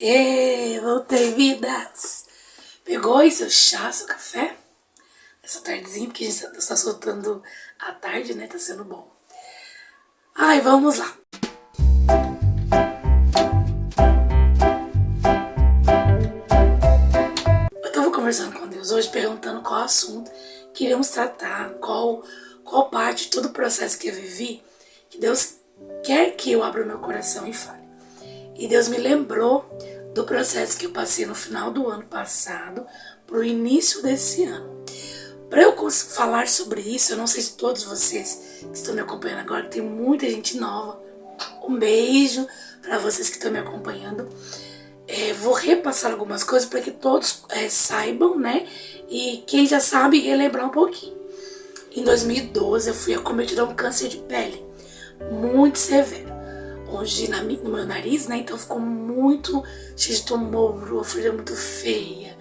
Voltei, vidas! Pegou aí seu chá, seu café? Essa tardezinha, porque a gente tá soltando à tarde, né? Tá sendo bom. Ai, vamos lá. Eu tava conversando com Deus hoje, perguntando qual assunto queríamos tratar, qual parte de todo o processo que eu vivi, que Deus quer que eu abra o meu coração e fale. E Deus me lembrou do processo que eu passei no final do ano passado pro início desse ano. Para eu falar sobre isso, eu não sei se todos vocês que estão me acompanhando agora, tem muita gente nova. Um beijo para vocês que estão me acompanhando. Vou repassar algumas coisas para que todos saibam, né? E quem já sabe, relembrar um pouquinho. Em 2012, eu fui acometida a um câncer de pele muito severo. Hoje no meu nariz, né? Então ficou muito cheio de tumor, uma ferida muito feia.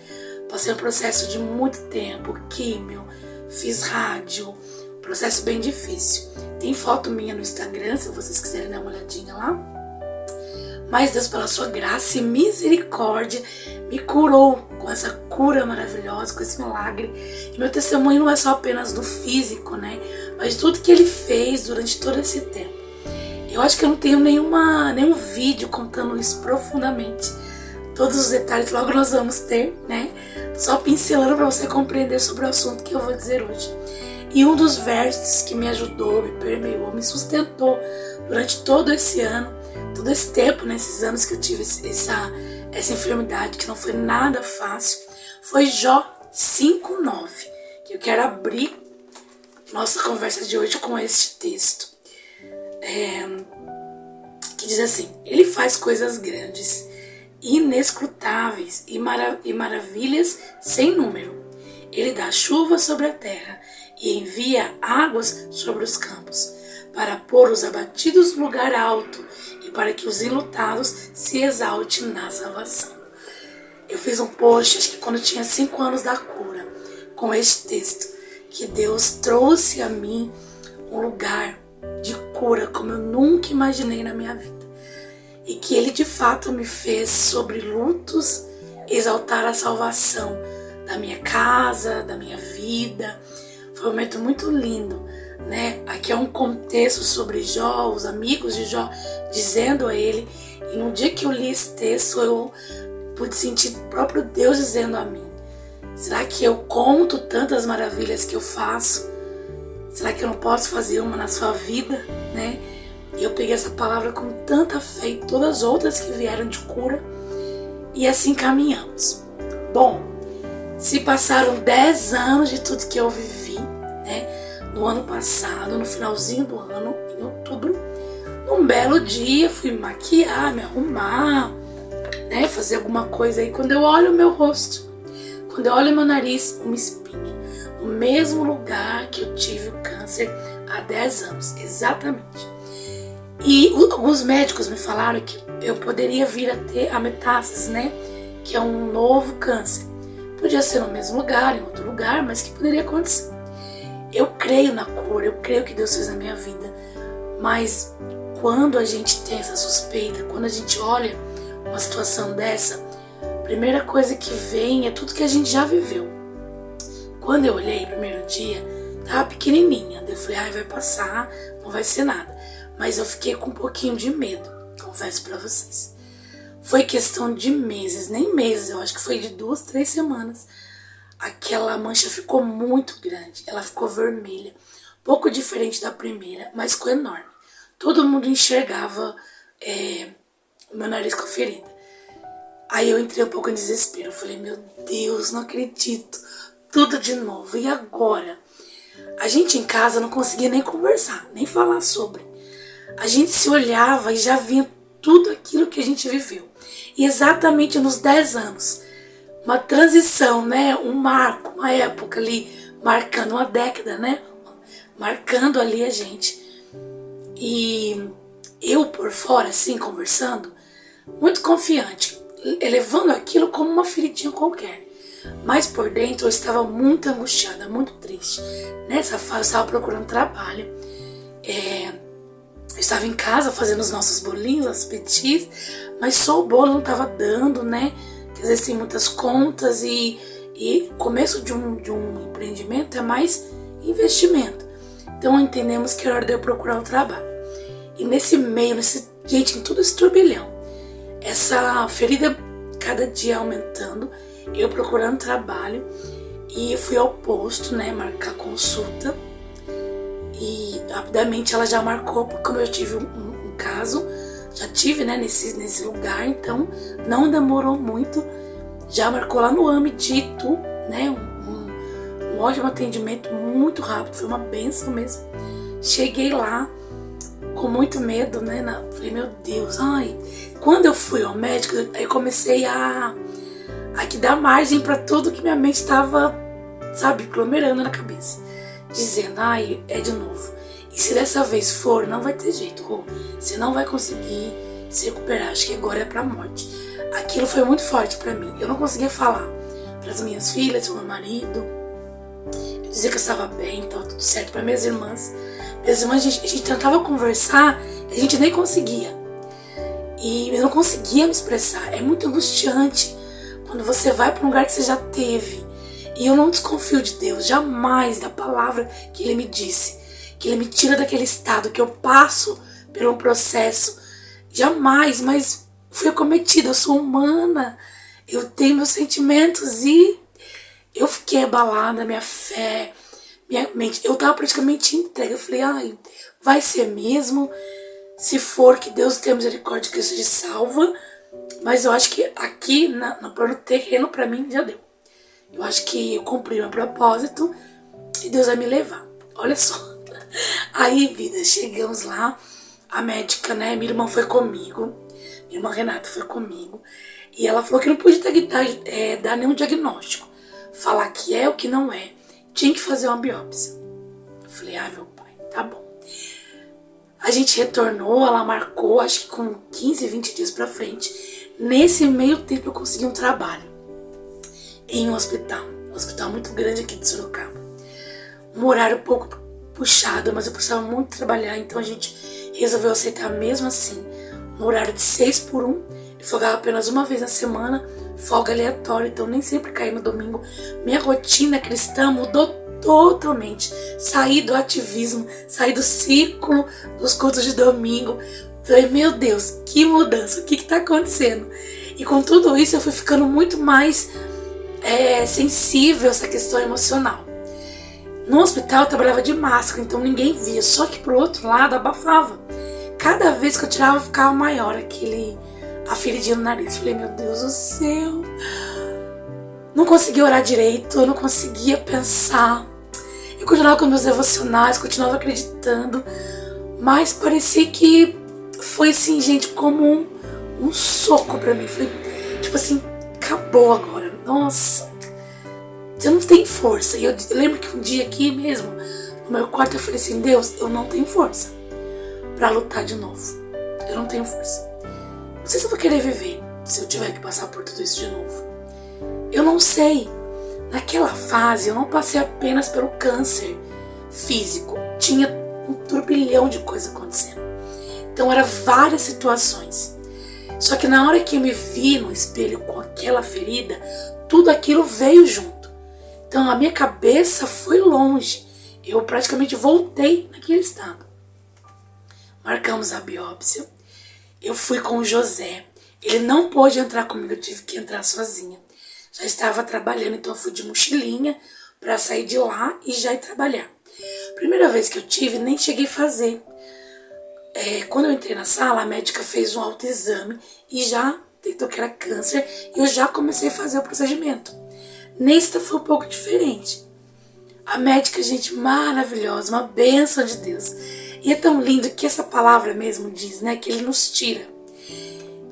Passei um processo de muito tempo, químio, fiz rádio, processo bem difícil. Tem foto minha no Instagram, se vocês quiserem dar uma olhadinha lá. Mas Deus, pela sua graça e misericórdia, me curou com essa cura maravilhosa, com esse milagre. E meu testemunho não é só apenas do físico, né? Mas de tudo que Ele fez durante todo esse tempo. Eu acho que eu não tenho nenhum vídeo contando isso profundamente. Todos os detalhes logo nós vamos ter, né? Só pincelando para você compreender sobre o assunto que eu vou dizer hoje. E um dos versos que me ajudou, me permeou, me sustentou durante todo esse ano, todo esse tempo, nesses anos que eu tive essa enfermidade, que não foi nada fácil, foi Jó 5:9, que eu quero abrir nossa conversa de hoje com este texto. Que diz assim: Ele faz coisas grandes, inescrutáveis e maravilhas sem número. Ele dá chuva sobre a terra e envia águas sobre os campos, para pôr os abatidos no lugar alto e para que os enlutados se exaltem na salvação. Eu fiz um post, acho que quando eu tinha 5 anos da cura, com este texto, que Deus trouxe a mim um lugar de cura como eu nunca imaginei na minha vida. E que Ele de fato me fez sobre lutos exaltar a salvação da minha casa, da minha vida. Foi um momento muito lindo, né? Aqui é um contexto sobre Jó, os amigos de Jó dizendo a ele. E no dia que eu li esse texto, eu pude sentir o próprio Deus dizendo a mim: será que eu conto tantas maravilhas que eu faço? Será que eu não posso fazer uma na sua vida, né? E eu peguei essa palavra com tanta fé e todas as outras que vieram de cura. E assim caminhamos. Bom, se passaram 10 anos de tudo que eu vivi, né? No ano passado, no finalzinho do ano, em outubro, num belo dia, fui me maquiar, me arrumar, né? Fazer alguma coisa aí. Quando eu olho o meu rosto, quando eu olho meu nariz, uma espinha. No mesmo lugar que eu tive o câncer há 10 anos, exatamente. E alguns médicos me falaram que eu poderia vir a ter a metástase, né? Que é um novo câncer. Podia ser no mesmo lugar, em outro lugar, mas que poderia acontecer. Eu creio na cura, eu creio que Deus fez na minha vida. Mas quando a gente tem essa suspeita, quando a gente olha uma situação dessa, a primeira coisa que vem é tudo que a gente já viveu. Quando eu olhei no primeiro dia, tava pequenininha. Eu falei, vai passar, não vai ser nada. Mas eu fiquei com um pouquinho de medo, confesso pra vocês. Foi questão de meses, nem meses, eu acho que foi de 2, 3 semanas. Aquela mancha ficou muito grande, ela ficou vermelha, pouco diferente da primeira, mas ficou enorme. Todo mundo enxergava o meu nariz com a ferida. Aí eu entrei um pouco em desespero, eu falei, meu Deus, não acredito, tudo de novo, e agora? A gente em casa não conseguia nem conversar, nem falar sobre. A gente se olhava e já via tudo aquilo que a gente viveu. E exatamente nos 10 anos, uma transição, né? Um marco, uma época ali, marcando uma década, né? Marcando ali a gente. E eu por fora, assim, conversando, muito confiante, levando aquilo como uma feridinha qualquer. Mas por dentro eu estava muito angustiada, muito triste. Nessa fase eu estava procurando trabalho. Eu estava em casa fazendo os nossos bolinhos, as petis, mas só o bolo não estava dando, né? Quer dizer, tem muitas contas e começo de um empreendimento é mais investimento. Então entendemos que era hora de eu procurar um trabalho. E nesse meio, gente, em todo esse turbilhão, essa ferida cada dia aumentando, eu procurando trabalho, e eu fui ao posto, né, marcar consulta, e rapidamente ela já marcou, porque como eu tive um caso, já tive, né, nesse lugar, então não demorou muito, já marcou lá no AME Dito, né, um ótimo atendimento, muito rápido, foi uma bênção mesmo. Cheguei lá com muito medo, né, falei, meu Deus, quando eu fui ao médico, aí comecei a dar margem para tudo que minha mente estava, sabe, aglomerando na cabeça, dizendo, é de novo, e se dessa vez for, não vai ter jeito, você não vai conseguir se recuperar, acho que agora é pra morte. Aquilo foi muito forte pra mim, eu não conseguia falar pras minhas filhas, pro meu marido, eu dizia que eu estava bem, estava tudo certo, para minhas irmãs, a gente tentava conversar, a gente nem conseguia, e eu não conseguia me expressar, é muito angustiante quando você vai para um lugar que você já teve. E eu não desconfio de Deus, jamais, da palavra que Ele me disse, que Ele me tira daquele estado, que eu passo por um processo, jamais, mas fui acometida, eu sou humana, eu tenho meus sentimentos e eu fiquei abalada, minha fé, minha mente, eu estava praticamente entregue, eu falei, vai ser mesmo, se for que Deus tenha misericórdia que eu seja salva, mas eu acho que aqui no plano terreno pra mim já deu. Eu acho que eu cumpri meu propósito e Deus vai me levar. Olha só. Aí, vida, chegamos lá. A médica, né, minha irmã foi comigo. Minha irmã Renata foi comigo. E ela falou que não podia dar nenhum diagnóstico. Falar que é o que não é. Tinha que fazer uma biópsia. Eu falei, meu pai, tá bom. A gente retornou, ela marcou, acho que com 15, 20 dias pra frente. Nesse meio tempo eu consegui um trabalho em um hospital muito grande aqui de Sorocaba. Um horário um pouco puxado, mas eu precisava muito trabalhar, então a gente resolveu aceitar mesmo assim. Um horário de 6x1, eu folgava apenas uma vez na semana, folga aleatória, então nem sempre caí no domingo. Minha rotina cristã mudou totalmente. Saí do ativismo, saí do ciclo dos cultos de domingo. Falei, meu Deus, que mudança, o que tá acontecendo? E com tudo isso eu fui ficando muito mais sensível a essa questão emocional. No hospital eu trabalhava de máscara, então ninguém via, só que pro outro lado abafava. Cada vez que eu tirava ficava maior a feridinha no nariz. Falei, meu Deus do céu, não conseguia orar direito, eu não conseguia pensar. Eu continuava com meus devocionais, continuava acreditando, mas parecia que foi assim, gente, como um soco pra mim. Falei, tipo assim, acabou agora. Nossa, você não tem força. E eu lembro que um dia aqui mesmo, no meu quarto, eu falei assim, Deus, eu não tenho força pra lutar de novo. Eu não tenho força. Não sei se eu vou querer viver se eu tiver que passar por tudo isso de novo. Eu não sei. Naquela fase, eu não passei apenas pelo câncer físico. Tinha um turbilhão de coisas acontecendo. Então, eram várias situações. Só que na hora que eu me vi no espelho com aquela ferida, tudo aquilo veio junto. Então, a minha cabeça foi longe. Eu praticamente voltei naquele estado. Marcamos a biópsia. Eu fui com o José. Ele não pôde entrar comigo, eu tive que entrar sozinha. Já estava trabalhando, então eu fui de mochilinha para sair de lá e já ir trabalhar. Primeira vez que eu tive, nem cheguei a fazer. Quando eu entrei na sala, a médica fez um autoexame e já detectou que era câncer e eu já comecei a fazer o procedimento. Nesta foi um pouco diferente. A médica, gente, maravilhosa, uma bênção de Deus. E é tão lindo que essa palavra mesmo diz, né, que Ele nos tira.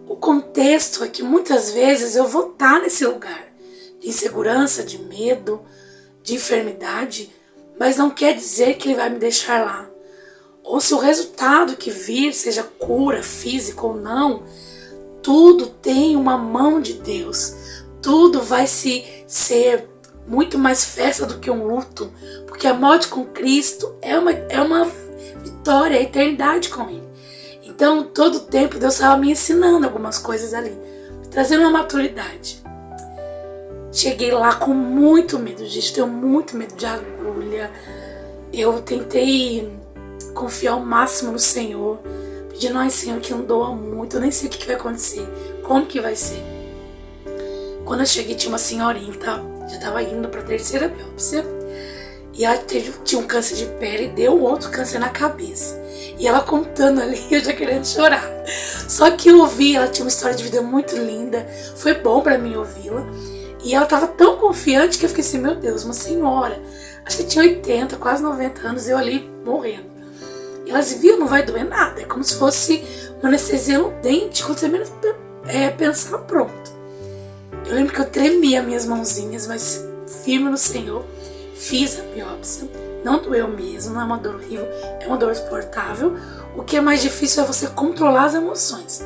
O contexto é que muitas vezes eu vou estar nesse lugar de insegurança, de medo, de enfermidade, mas não quer dizer que Ele vai me deixar lá. Ou se o resultado que vir, seja cura física ou não, tudo tem uma mão de Deus. Tudo vai ser muito mais festa do que um luto, porque a morte com Cristo é uma vitória, é a eternidade com Ele. Então, todo tempo Deus estava me ensinando algumas coisas ali, trazendo uma maturidade. Cheguei lá com muito medo, gente, tenho muito medo de agulha. Eu tentei confiar ao máximo no Senhor, pedindo, ai Senhor, que não doa muito, eu nem sei o que vai acontecer, como que vai ser. Quando eu cheguei, tinha uma senhorinha que já estava indo para a terceira biópsia, e ela tinha um câncer de pele e deu outro câncer na cabeça. E ela contando ali, eu já querendo chorar. Só que eu ouvi, ela tinha uma história de vida muito linda, foi bom para mim ouvi-la. E ela estava tão confiante que eu fiquei assim, meu Deus, uma senhora, acho que tinha 80, quase 90 anos, eu ali morrendo. E ela dizia, viu, não vai doer nada, é como se fosse uma anestesia no dente, quando você menos pensar, pronto. Eu lembro que eu tremia minhas mãozinhas, mas firme no Senhor, fiz a biópsia, não doeu mesmo, não é uma dor horrível, é uma dor suportável. O que é mais difícil é você controlar as emoções,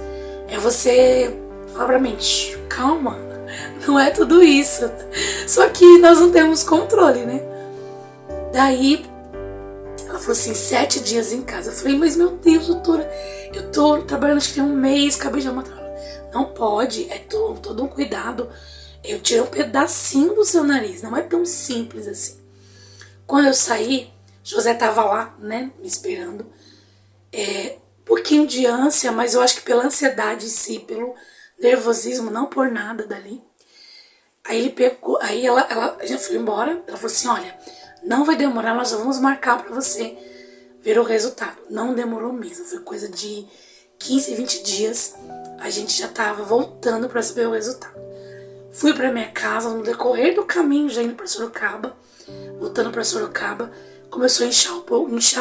é você falar pra mente, calma, não é tudo isso, só que nós não temos controle, né? Daí ela falou assim, 7 dias em casa. Eu falei, mas meu Deus, doutora, eu tô trabalhando acho que tem um mês, acabei de matar. Não pode, é todo um cuidado. Eu tirei um pedacinho do seu nariz, não é tão simples assim. Quando eu saí, José tava lá, né, me esperando. Um pouquinho de ânsia, mas eu acho que pela ansiedade em si, pelo nervosismo, não por nada dali. Aí ele pegou, aí ela já foi embora, ela falou assim, olha, não vai demorar, nós já vamos marcar pra você ver o resultado. Não demorou mesmo, foi coisa de 15, 20 dias, a gente já tava voltando pra saber o resultado. Fui pra minha casa, no decorrer do caminho, já indo pra Sorocaba, voltando pra Sorocaba, começou a inchar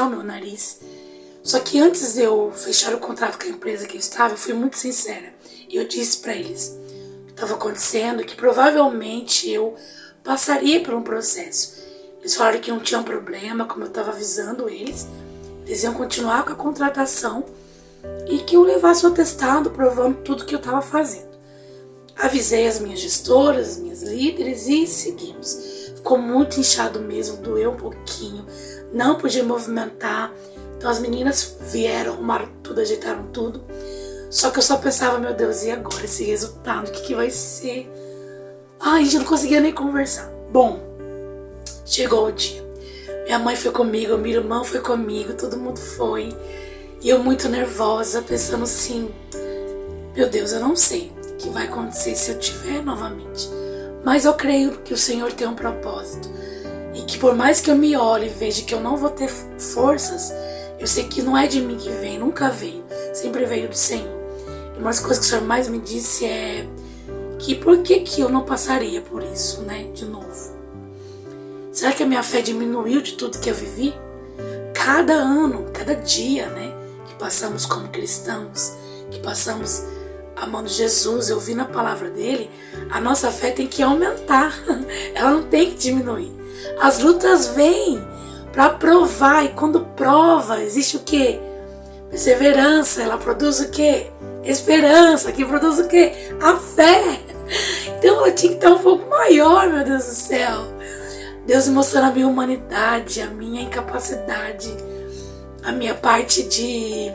o meu nariz. Só que antes de eu fechar o contrato com a empresa que eu estava, eu fui muito sincera. E eu disse pra eles o que estava acontecendo, que provavelmente eu passaria por um processo. Eles falaram que não tinha um problema, como eu estava avisando eles. Eles iam continuar com a contratação e que eu levasse o atestado provando tudo que eu estava fazendo. Avisei as minhas gestoras, as minhas líderes e seguimos. Ficou muito inchado mesmo, doeu um pouquinho, não podia movimentar. Então as meninas vieram, arrumaram tudo, ajeitaram tudo. Só que eu só pensava, meu Deus, e agora esse resultado, o que vai ser? Ai, a gente não conseguia nem conversar. Bom, chegou o dia. Minha mãe foi comigo, minha irmã foi comigo, todo mundo foi. E eu muito nervosa, pensando assim, meu Deus, eu não sei o que vai acontecer se eu tiver novamente. Mas eu creio que o Senhor tem um propósito. E que por mais que eu me olhe e veja que eu não vou ter forças, eu sei que não é de mim que vem, nunca veio, sempre veio do Senhor. E uma das coisas que o Senhor mais me disse é que por que eu não passaria por isso, né, de novo? Será que a minha fé diminuiu de tudo que eu vivi? Cada ano, cada dia, né, que passamos como cristãos, que passamos amando Jesus, ouvindo a palavra dele, a nossa fé tem que aumentar, ela não tem que diminuir. As lutas vêm para provar, e quando prova, existe o quê? Perseverança, ela produz o quê? Esperança, que produz o quê? A fé. Então ela tinha que estar um pouco maior, meu Deus do céu. Deus me mostrando a minha humanidade, a minha incapacidade, a minha parte de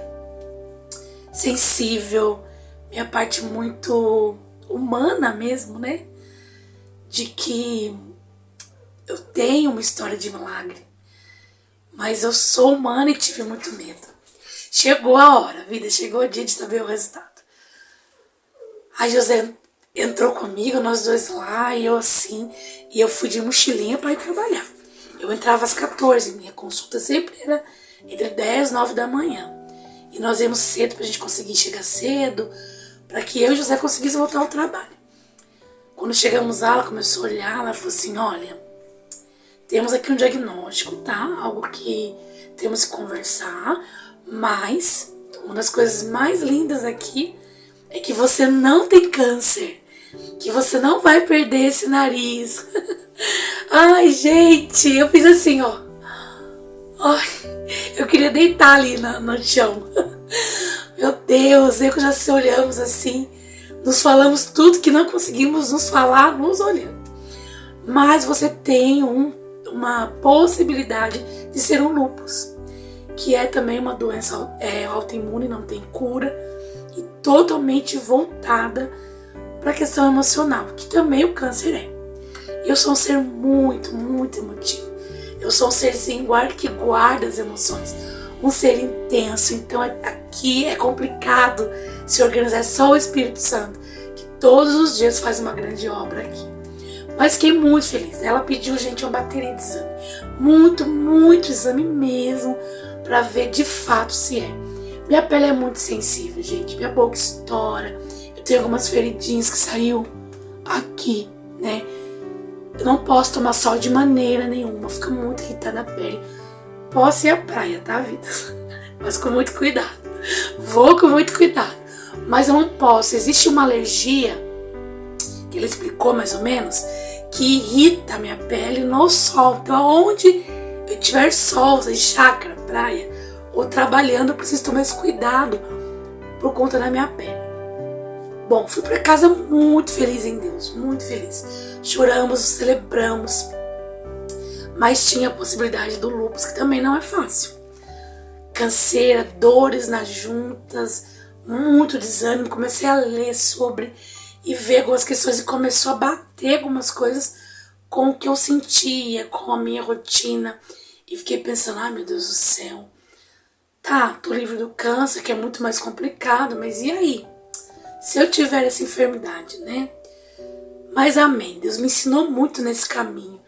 sensível, minha parte muito humana mesmo, né? De que eu tenho uma história de milagre, mas eu sou humana e tive muito medo. Chegou a hora, vida, chegou o dia de saber o resultado. Aí José entrou comigo, nós dois lá, e eu assim, e eu fui de mochilinha para ir trabalhar. Eu entrava às 14, minha consulta sempre era entre 10 e 9 da manhã. E nós íamos cedo pra gente conseguir chegar cedo, para que eu e José conseguíssemos voltar ao trabalho. Quando chegamos lá, ela começou a olhar, ela falou assim, olha, temos aqui um diagnóstico, tá? Algo que temos que conversar, mas uma das coisas mais lindas aqui é que você não tem câncer, que você não vai perder esse nariz. Ai, gente, eu fiz assim, ó. Ai, eu queria deitar ali no chão. Meu Deus, eu que já se olhamos assim, nos falamos tudo que não conseguimos nos falar, nos olhando. Mas você tem uma possibilidade de ser um lúpus. que é também uma doença autoimune, não tem cura, e totalmente voltada para a questão emocional, que também o câncer é. Eu sou um ser muito, muito emotivo. Eu sou um serzinho que guarda as emoções, um ser intenso. Então aqui é complicado se organizar, é só o Espírito Santo, que todos os dias faz uma grande obra aqui. Mas fiquei muito feliz. Ela pediu, gente, uma bateria de exame. Muito, muito exame mesmo, para ver de fato se é. Minha pele é muito sensível, gente. Minha boca estoura. Eu tenho algumas feridinhas que saiu aqui, né? Eu não posso tomar sol de maneira nenhuma. Fica muito irritada a pele. Posso ir à praia, tá, vida? Mas com muito cuidado. Vou com muito cuidado. Mas eu não posso. Existe uma alergia, que ele explicou mais ou menos, que irrita a minha pele no sol. Então, onde eu tiver sol, seja chácara, praia, ou trabalhando, eu preciso tomar esse cuidado por conta da minha pele. Bom, fui para casa muito feliz em Deus, muito feliz. Choramos, celebramos, mas tinha a possibilidade do lúpus, que também não é fácil. Canseira, dores nas juntas, muito desânimo. Comecei a ler sobre e ver algumas questões e começou a bater algumas coisas com o que eu sentia, com a minha rotina. E fiquei pensando, ai meu Deus do céu, tá, tô livre do câncer, que é muito mais complicado, mas e aí? Se eu tiver essa enfermidade, né? Mas amém, Deus me ensinou muito nesse caminho.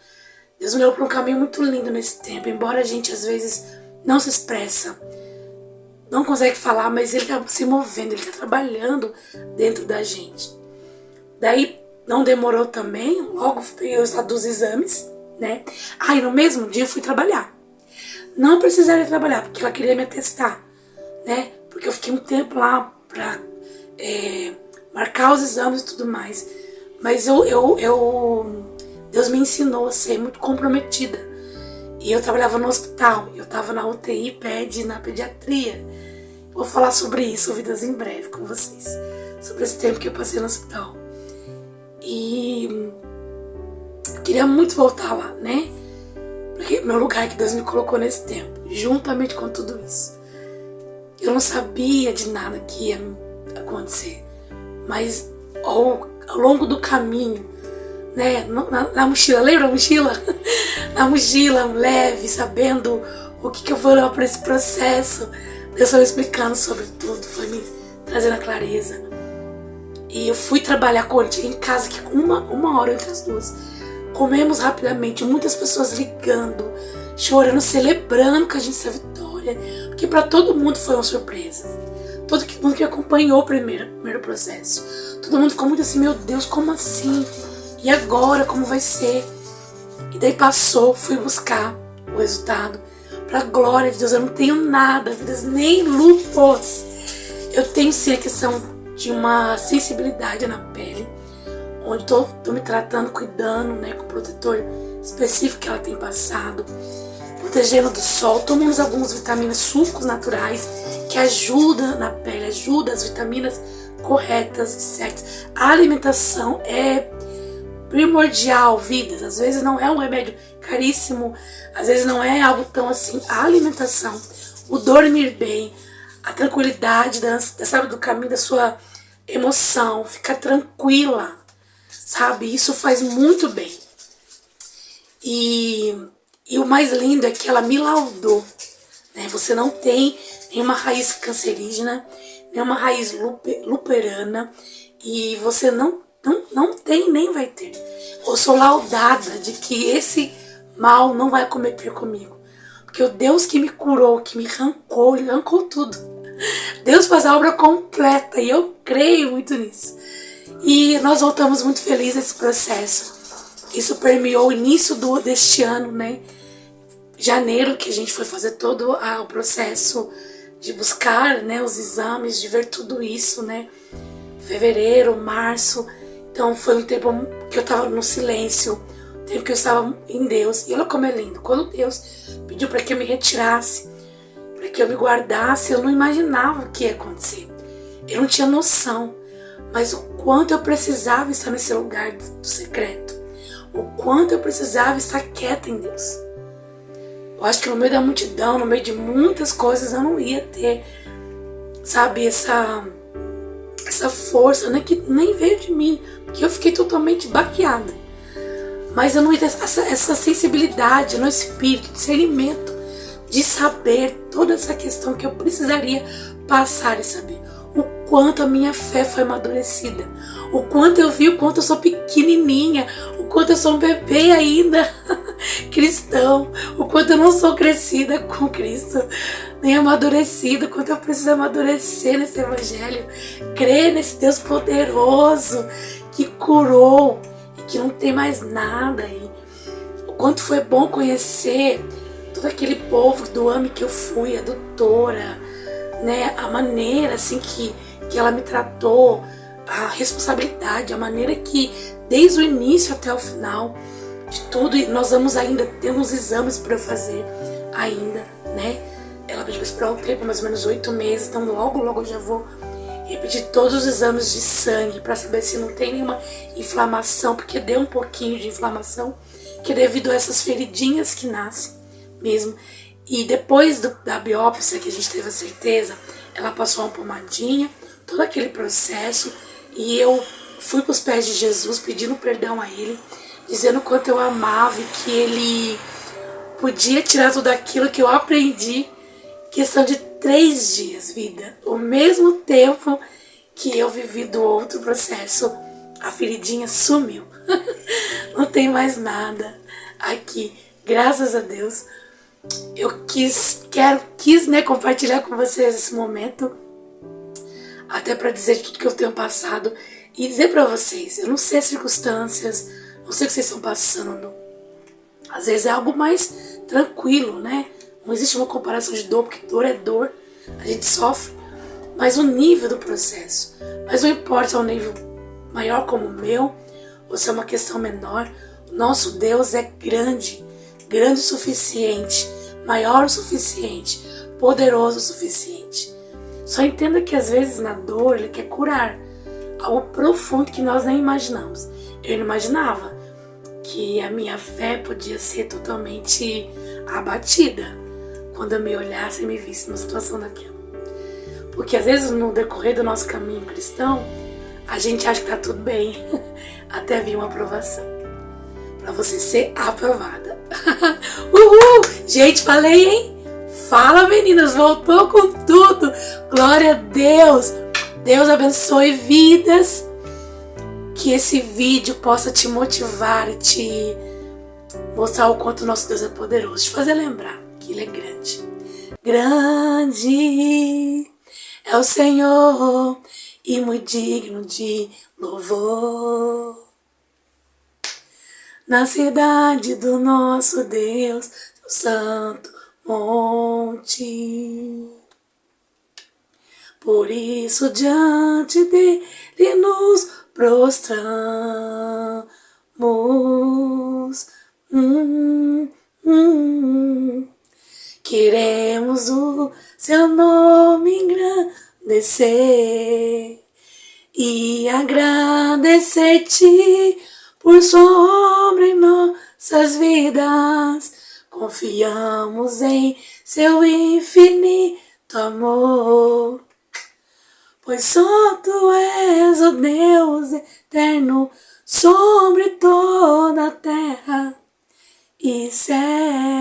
Deus me levou para um caminho muito lindo nesse tempo, embora a gente às vezes não se expressa, não consegue falar, mas Ele está se movendo, Ele está trabalhando dentro da gente. Daí não demorou também, logo peguei o resultado dos exames, né? E no mesmo dia eu fui trabalhar. Não precisaria trabalhar, porque ela queria me atestar, né? Porque eu fiquei um tempo lá pra marcar os exames e tudo mais. Mas Deus me ensinou a ser muito comprometida. E eu trabalhava no hospital, eu tava na UTI na pediatria. Vou falar sobre isso, vidas em breve com vocês. Sobre esse tempo que eu passei no hospital. E eu queria muito voltar lá, né? Porque meu lugar que Deus me colocou nesse tempo, juntamente com tudo isso. Eu não sabia de nada que ia acontecer, mas ao longo do caminho, né, na mochila, lembra a mochila? Na mochila, leve, sabendo o que eu vou levar para esse processo. Deus foi me explicando sobre tudo, foi me trazendo a clareza. E eu fui trabalhar quando cheguei em casa, que uma hora entre as duas. Comemos rapidamente, muitas pessoas ligando, chorando, celebrando com a gente essa vitória, porque para todo mundo foi uma surpresa. Todo mundo que acompanhou o primeiro processo, todo mundo ficou muito assim, meu Deus, como assim? E agora, como vai ser? E daí passou, fui buscar o resultado. Pra glória de Deus, eu não tenho nada, vidas, nem lúpus. Eu tenho sim a questão de uma sensibilidade na pele, onde tô me tratando, cuidando, né, com o protetor específico que ela tem passado, protegendo do sol, tomamos algumas vitaminas, sucos naturais, que ajudam na pele, ajuda as vitaminas corretas e certas. A alimentação é primordial, vidas. Às vezes não é um remédio caríssimo, às vezes não é algo tão assim. A alimentação, o dormir bem, a tranquilidade sabe, do caminho da sua emoção, ficar tranquila, sabe? Isso faz muito bem. E o mais lindo é que ela me laudou, né? Você não tem nenhuma raiz cancerígena, nenhuma raiz luperana, e você não tem nem vai ter. Eu sou laudada de que esse mal não vai cometer comigo. Porque o Deus que me curou, que me arrancou, ele arrancou tudo. Deus faz a obra completa e eu creio muito nisso. E nós voltamos muito felizes nesse processo. Isso permeou o início deste ano, né? Janeiro, que a gente foi fazer todo o processo de buscar, né, os exames, de ver tudo isso, né? Fevereiro, março. Então foi um tempo que eu estava no silêncio, um tempo que eu estava em Deus. E olha como é lindo. Quando Deus pediu para que eu me retirasse, para que eu me guardasse, eu não imaginava o que ia acontecer. Eu não tinha noção. Mas o quanto eu precisava estar nesse lugar do secreto. O quanto eu precisava estar quieta em Deus. Eu acho que no meio da multidão, no meio de muitas coisas, eu não ia ter, sabe, essa força, né, que nem veio de mim, que eu fiquei totalmente baqueada. Mas eu não ia ter essa sensibilidade no espírito, discernimento, de saber toda essa questão que eu precisaria passar e saber o quanto a minha fé foi amadurecida, o quanto eu vi o quanto eu sou pequenininha, o quanto eu sou um bebê ainda cristão, o quanto eu não sou crescida com Cristo, nem amadurecida, o quanto eu preciso amadurecer nesse evangelho, crer nesse Deus poderoso que curou e que não tem mais nada, e o quanto foi bom conhecer todo aquele povo do ano que eu fui, a doutora, né, a maneira assim que ela me tratou, a responsabilidade, a maneira que desde o início até o final de tudo, e nós vamos ainda ter uns exames para fazer ainda, né? Ela pediu para esperar um tempo, mais ou menos 8 meses, então logo eu já vou repetir todos os exames de sangue para saber se não tem nenhuma inflamação, porque deu um pouquinho de inflamação, que é devido a essas feridinhas que nascem mesmo. E depois da biópsia, que a gente teve a certeza, ela passou uma pomadinha, todo aquele processo, e eu fui para os pés de Jesus pedindo perdão a Ele, dizendo o quanto eu amava e que Ele podia tirar tudo aquilo que eu aprendi, questão de 3 dias, vida. O mesmo tempo que eu vivi do outro processo, a feridinha sumiu. Não tem mais nada aqui, graças a Deus. Eu quis, né, compartilhar com vocês esse momento, até para dizer tudo que eu tenho passado e dizer para vocês, eu não sei as circunstâncias, não sei o que vocês estão passando. Às vezes é algo mais tranquilo, né? Não existe uma comparação de dor, porque dor é dor, a gente sofre, mas o nível do processo. Mas não importa se é um nível maior como o meu, ou se é uma questão menor, o nosso Deus é grande, grande o suficiente, maior o suficiente, poderoso o suficiente. Só entenda que às vezes na dor Ele quer curar algo profundo que nós nem imaginamos. Eu não imaginava que a minha fé podia ser totalmente abatida quando eu me olhasse e me visse numa situação daquela. Porque às vezes no decorrer do nosso caminho cristão, a gente acha que tá tudo bem, até vir uma aprovação, para você ser aprovada. Uhul! Gente, falei, hein? Fala, meninas, voltou com tudo. Glória a Deus. Deus abençoe vidas. Que esse vídeo possa te motivar e te mostrar o quanto nosso Deus é poderoso. Te fazer lembrar que Ele é grande. Grande é o Senhor e muito digno de louvor. Na cidade do nosso Deus, o santo monte. Por isso diante dele nos prostramos. Queremos o seu nome engrandecer e agradecer-te por sua obra em nossas vidas. Confiamos em seu infinito amor, pois só tu és o Deus eterno sobre toda a terra e céu.